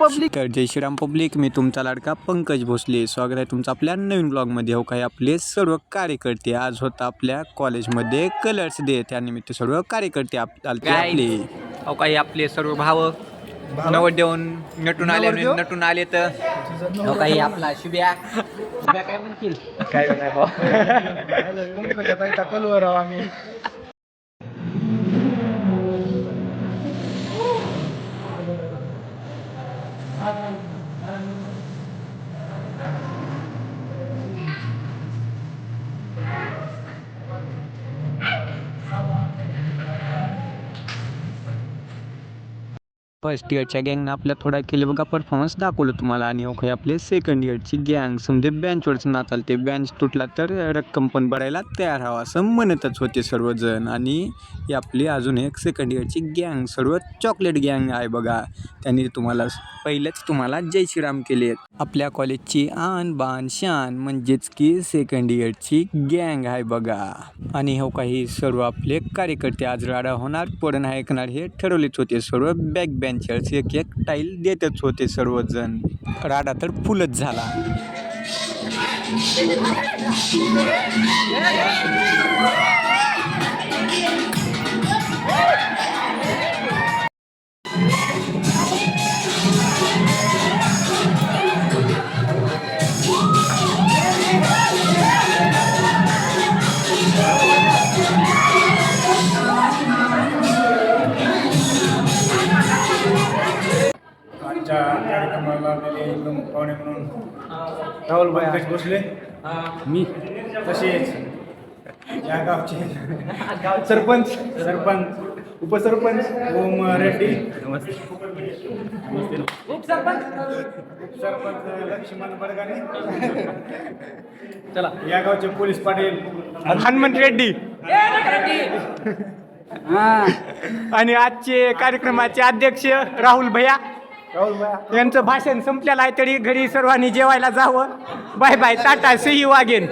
Public. तर जय Shriram public, मी तुमचा लाडका पंकज भोसले. स्वागत आहे तुमचं आपल्या नवीन ब्लॉगमध्ये. हो काही आपले सर्व कार्यकर्ते, आज होता आपल्या कॉलेजमध्ये कलर्स डे, त्यानिमित्त सर्व कार्यकर्ते आपले हो काही आपले सर्व भाव नवड देऊन नटून आले तर हो काही आपला शुभ्या काय म्हणतील काय आम्ही. फर्स्ट इयरच्या गँगनं आपल्या थोडा केले बघा परफॉर्मन्स दाखवलं तुम्हाला. आणि हो काही आपले सेकंड इयरची गँग समजे बँचवरच नाचाल, ते बँच तुटला तर रक्कम पण भरायला तयार हवा असं म्हणतच होते सर्वजण. आणि ही आपली अजून एक सेकंड इयरची गँग, सर्व चॉकलेट गँग आहे बघा. त्यांनी पहिलेच तुम्हाला जय श्रीराम केले. आपल्या कॉलेजची आन बान शान म्हणजेच की सेकंड इयरची गँग आहे बघा. आणि हो काही सर्व आपले कार्यकर्ते आज राडा होणार पण ऐकणार हे ठरवलेच होते. सर्व बॅक बेंचर्स एक एक टाईल देतच होते सर्वजण. राडा तर फुलच झाला. आजच्या कार्यक्रमाला आलेले एकदम पाहुणे म्हणून राहुल पंकज भोसले, मी तसेच या गावचे सरपंच उपसरपंच ओम रेड्डी, उपसरपंच लक्ष्मण बडगाणे, चला या गावचे पोलीस पाटील हनुमंत रेड्डी आणि आजचे कार्यक्रमाचे अध्यक्ष राहुल भैया यांचं भाषण संपलेलं आहे, तरी घरी सर्वांनी जेवायला जावं. Bye bye, tata, see you again.